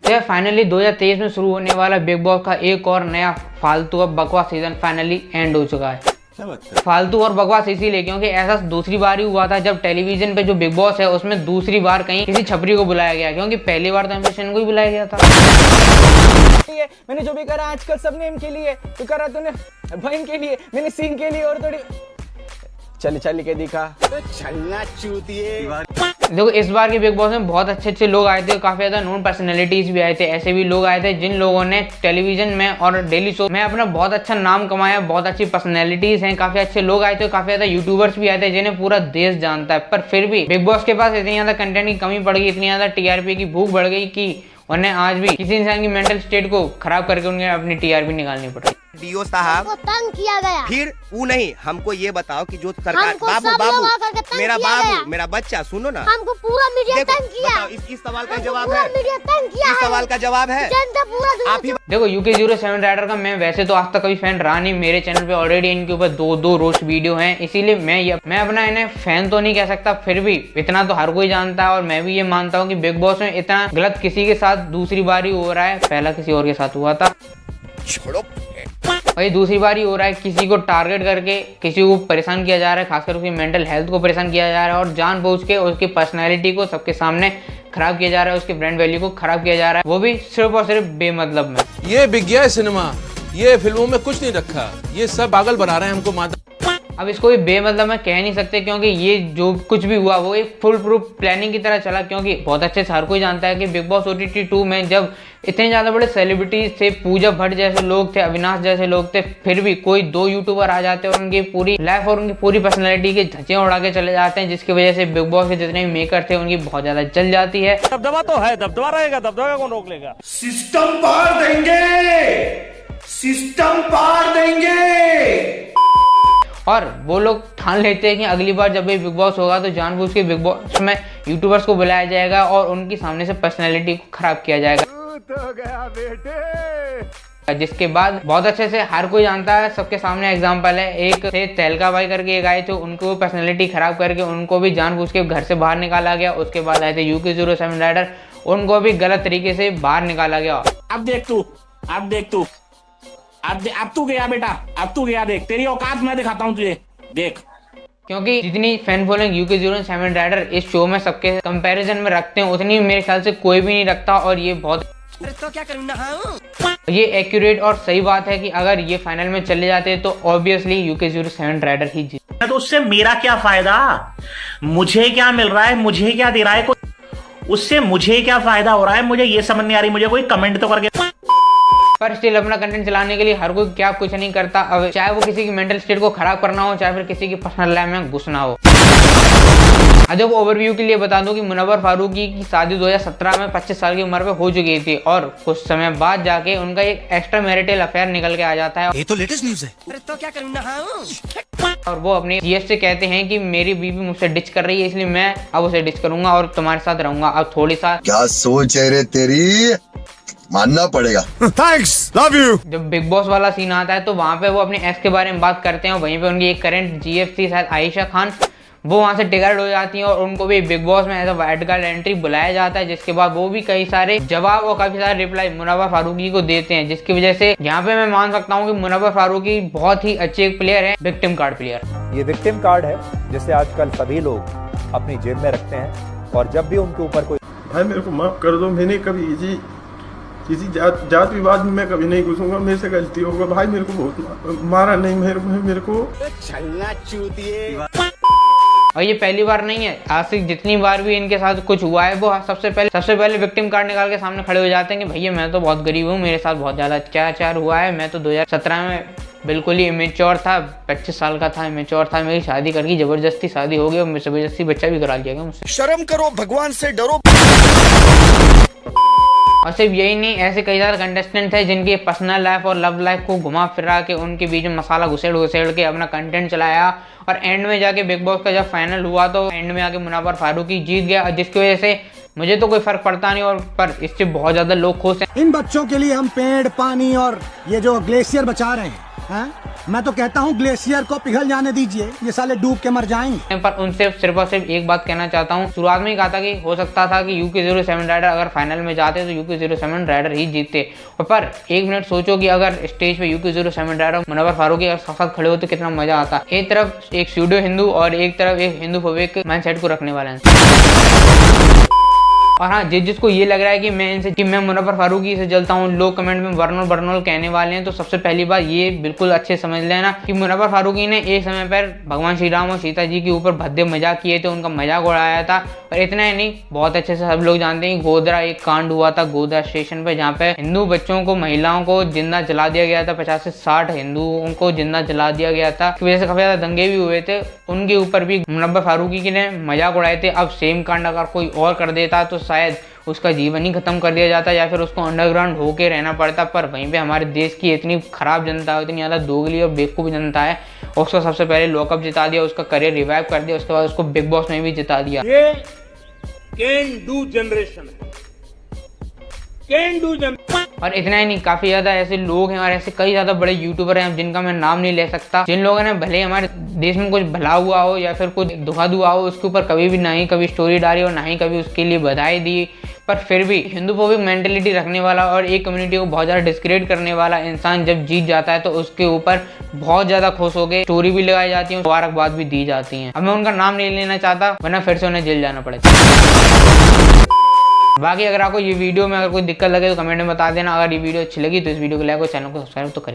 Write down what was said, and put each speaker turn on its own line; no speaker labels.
तो फाइनली 2023 में शुरू होने वाला बिग बॉस का एक और नया फालतू और बकवास सीजन फाइनली एंड हो चुका है। फालतू और बकवास इसीलिए क्योंकि ऐसा दूसरी बार ही हुआ था जब टेलीविजन पे जो बिग बॉस है उसमें दूसरी बार कहीं किसी छपरी को बुलाया गया, क्योंकि पहली बार तो एम्बिशन को ही बुलाया गया था।
मैंने जो भी करा आजकल सबने इनके लिए, तो करा तूने बहन के लिए, मैंने सीन के लिए और थोड़ी चल के दिखा चलना चूतिए।
देखो इस बार के बिग बॉस में बहुत अच्छे लोग आए थे, काफी ज्यादा नोन पर्सनैलिटीज भी आए थे। ऐसे भी लोग आए थे जिन लोगों ने टेलीविजन में और डेली शो में अपना बहुत अच्छा नाम कमाया, बहुत अच्छी पर्सनैलिटीज हैं, काफी अच्छे लोग आए थे, काफी ज्यादा यूट्यूबर्स भी आए थे जिन्हें पूरा देश जानता है। पर फिर भी बिग बॉस के पास इतनी ज्यादा कंटेंट की कमी पड़ गई, इतनी ज्यादा टीआरपी की भूख बढ़ गई कि उन्हें आज भी किसी इंसान की मेंटल स्टेट को खराब करके उन्हें अपनी टीआरपी निकालनी पड़ रही।
डीओ साहब
को तंग किया गया।
फिर वो नहीं, हमको ये बताओ कि जो सरकार बाबू मेरा बच्चा सुनो ना,
हमको पूरा मीडिया तंग किया।
इस सवाल का जवाब है,
मीडिया तंग किया
इस सवाल का जवाब है
पूरा।
आप ही।
देखो UK07 राइडर का मैं वैसे तो आज तक कभी फैन रहा नहीं, मेरे चैनल पे ऑलरेडी इनके ऊपर दो रोस्ट वीडियो हैं, इसीलिए मैं अपना इन्हें फैन तो नहीं कह सकता, फिर भी इतना तो हर कोई जानता है और मैं भी ये मानता हूँ कि बिग बॉस में इतना गलत किसी के साथ दूसरी बार ही हो रहा है, पहला किसी और के साथ हुआ था,
छोड़ो
और ये दूसरी बार ही हो रहा है। किसी को टारगेट करके किसी को परेशान किया जा रहा है, खासकर उसकी मेंटल हेल्थ को परेशान किया जा रहा है और जानबूझ के उसकी पर्सनैलिटी को सबके सामने खराब किया जा रहा है, उसके ब्रांड वैल्यू को खराब किया जा रहा है, वो भी सिर्फ और सिर्फ बेमतलब में।
ये बिक गया है सिनेमा, ये फिल्मों में कुछ नहीं रखा, ये सब पागल बना रहे हैं हमको माता।
अब इसको भी बेमतलब में कह नहीं सकते क्योंकि ये जो कुछ भी हुआ वो एक फुल प्रूफ प्लानिंग की तरह चला, क्योंकि बहुत अच्छे से हर कोई जानता है कि बिग बॉस OTT 2 में जब इतने ज़्यादा बड़े सेलिब्रिटीज थे, पूजा भट्ट जैसे लोग थे, अविनाश जैसे लोग थे, फिर भी कोई 2 यूट्यूबर आ जाते हैं और उनकी पूरी लाइफ और उनकी पूरी पर्सनैलिटी के धज्जियां उड़ा के चले जाते हैं, जिसकी वजह से बिग बॉस के जितने भी मेकर थे उनकी बहुत ज़्यादा जल जाती है।
दबदबा तो है, दबदबा रहेगा, दबदबा कौन रोक लेगा।
सिस्टम पार देंगे, सिस्टम पार देंगे।
और वो लोग ठान लेते हैं कि अगली बार जब भी बिग बॉस होगा तो जानबूझ के बिग बॉस में यूट्यूबर्स को बुलाया जाएगा और उनकी सामने से पर्सनैलिटी को खराब किया जाएगा।
तो गया बेटे।
जिसके बाद बहुत अच्छे से हर कोई जानता है, सबके सामने एग्जांपल है, एक थे तहलका भाई करके एक आए थे, उनको पर्सनैलिटी खराब करके उनको भी जानबूझ के घर से बाहर निकाला गया। उसके बाद आए थे UK07 राइडर, उनको भी गलत तरीके से बाहर निकाला गया।
अब देख तू अब तू गया बेटा, अब तू गया, देख तेरी औकात मैं दिखाता हूँ तुझे, देख।
क्योंकि जितनी फैन फॉलोइंग UK07 राइडर इस शो में सबके कंपैरिजन में रखते हैं उतनी मेरे ख्याल से कोई भी नहीं रखता, और ये बहुत
तो क्या करूँ,
ये एक्यूरेट और सही बात है कि अगर ये फाइनल में चले जाते तो ऑब्वियसली UK07 राइडर ही जीत।
तो उससे मेरा क्या फायदा, मुझे क्या मिल रहा है, मुझे क्या दे रहा है, उससे मुझे क्या फायदा हो रहा है, मुझे ये समझ नहीं आ रही। मुझे कोई कमेंट तो करके,
पर स्टिल अपना कंटेंट चलाने के लिए हर कोई क्या कुछ नहीं करता, अब चाहे वो किसी की मेंटल स्टेट को खराब करना हो, चाहे फिर किसी की पर्सनल लाइफ में घुसना हो। देखो ओवरव्यू के लिए बता दूं कि मुनव्वर फारूकी की शादी 2017 में 25 साल की उम्र पे हो चुकी थी और कुछ समय बाद जाके उनका एक एक्स्ट्रा मैरिटल अफेयर निकल के आ जाता है।
ये तो लेटेस्ट न्यूज़ है। तो क्या करूँ,
और वो अपनी GF से कहते हैं कि मेरी बीवी मुझसे डिच कर रही है, इसलिए मैं अब उसे डिच करूंगा और तुम्हारे साथ रहूंगा। अब थोड़ी सा
क्या सोच है रे तेरी, मानना पड़ेगा।
Thanks, love you.
जब बिग बॉस वाला सीन आता है तो वहाँ पे वो अपने एक्स के बारे में बात करते हैं और वहीं पे उनकी एक करंट GF थी शायद आयशा खान, वो वहाँ से टिकट हो जाती हैं और उनको भी बिग बॉस में as a wild card entry बुलाया जाता है, जिसके बाद वो भी कई सारे जवाब और काफी सारे रिप्लाई मुनव्वर फारूकी को देते हैं, जिसकी वजह से यहाँ पे मैं मान सकता हूँ कि मुनव्वर फारूकी बहुत ही अच्छे एक प्लेयर है, विक्टिम कार्ड प्लेयर।
ये विक्टिम कार्ड है जिसे आजकल सभी लोग अपनी जेब में रखते हैं और जब भी उनके ऊपर कोई,
भाई मेरे को माफ कर दो, मैंने कभी किसी जात विवाद में मैं कभी नहीं घुसूंगा, मेरे से गलती होगा भाई, मेरे को बहुत मारा नहीं, मेरे को
चलना चूतिए।
और ये पहली बार नहीं है, आज से जितनी बार भी इनके साथ कुछ हुआ है वो सबसे पहले विक्टिम कार्ड निकाल के सामने खड़े हो जाते हैं कि भैया मैं तो बहुत गरीब हूँ, मेरे साथ बहुत ज्यादा अत्याचार हुआ है, मैं तो 2017 में बिल्कुल ही इमेच्योर था, 25 साल का था, इमेच्योर था, मेरी शादी करके जबरदस्ती शादी हो गई और जबरदस्ती बच्चा भी करा लिया गया मुझसे।
शर्म करो, भगवान से डरो।
और सिर्फ यही नहीं, ऐसे कई सारे कंटेस्टेंट थे जिनकी पर्सनल लाइफ और लव लाइफ को घुमा फिरा के उनके बीच में मसाला घुसेड़ के अपना कंटेंट चलाया और एंड में जाके बिग बॉस का जब फाइनल हुआ तो एंड में आके मुनव्वर फारूकी जीत गया, जिसकी वजह से मुझे तो कोई फर्क पड़ता नहीं, और पर इससे बहुत ज्यादा लोग खुश हैं।
इन बच्चों के लिए हम पेड़, पानी और ये जो ग्लेशियर बचा रहे हैं,
हाँ? मैं तो कहता हूँ ग्लेशियर को पिघल जाने दीजिए, ये साले डूब के मर जाएंगे।
पर उनसे सिर्फ और सिर्फ एक बात कहना चाहता हूँ, शुरुआत में ही कहा था कि हो सकता था कि UK07 राइडर अगर फाइनल में जाते तो UK07 राइडर ही जीतते। पर एक मिनट सोचो कि अगर स्टेज पे UK07 राइडर मुनव्वर फारूकी अगर साथ खड़े हो तो कितना मजा आता। एक तरफ एक सूडो हिंदू और एक तरफ एक हिंदू फोबिक माइंडसेट को रखने वाला है। और हाँ, जिसको ये लग रहा है कि मैं मुनव्वर फारूकी से जलता हूँ, लोग कमेंट में वर्नोल कहने वाले हैं, तो सबसे पहली बात ये बिल्कुल अच्छे समझ लेना कि मुनव्वर फारूकी ने एक समय पर भगवान श्री राम और सीता जी के ऊपर भद्दे मजाक किए थे, उनका मजाक उड़ाया था। और इतना ही नहीं, बहुत अच्छे से सब लोग जानते हैं गोधरा एक कांड हुआ था गोधरा स्टेशन पे, जहाँ पे हिंदू बच्चों को, महिलाओं को जिंदा जला दिया गया था। 50 से 60 हिंदुओं को जिंदा जला दिया गया था, की वजह से काफी ज्यादा दंगे भी हुए थे। उनके ऊपर भी मुनव्वर फारूकी ने मजाक उड़ाए थे। अब सेम कांड अगर कोई और कर देता तो शायद उसका जीवन ही खत्म कर दिया जाता या फिर उसको अंडरग्राउंड होके रहना पड़ता। पर वहीं पे हमारे देश की इतनी खराब जनता है, इतनी ज़्यादा दोगली और बेवकूफ़ जनता है, उसको सबसे पहले लॉकअप जिता दिया, उसका करियर रिवाइव कर दिया, उसके बाद उसको बिग बॉस में भी जिता दिया।
ये कैन डू जनरेशन है, कैन डू जनरेशन।
और इतना ही नहीं, काफी ज्यादा ऐसे लोग हैं और ऐसे कई ज्यादा बड़े यूट्यूबर हैं जिनका मैं नाम नहीं ले सकता, जिन लोगों ने भले हमारे देश में कुछ भला हुआ हो या फिर कुछ दुखद हुआ हो, उसके ऊपर कभी भी ना ही कभी स्टोरी डाली और ना ही कभी उसके लिए बधाई दी। पर फिर भी हिंदूफोबिक मेंटेलिटी रखने वाला और एक कम्युनिटी को बहुत ज़्यादा डिस्क्रेडिट करने वाला इंसान जब जीत जाता है तो उसके ऊपर बहुत ज़्यादा खुश हो गए स्टोरी भी लगाई जाती है, मुबारकबाद भी दी जाती है। अब मैं उनका नाम नहीं लेना चाहता वरना फिर से उन्हें जेल जाना पड़ेगा। बाकी अगर आपको ये वीडियो में अगर कोई दिक्कत लगे तो कमेंट में बता देना। अगर ये वीडियो अच्छी लगी तो इस वीडियो को लाइक और चैनल को सब्सक्राइब तो करिए।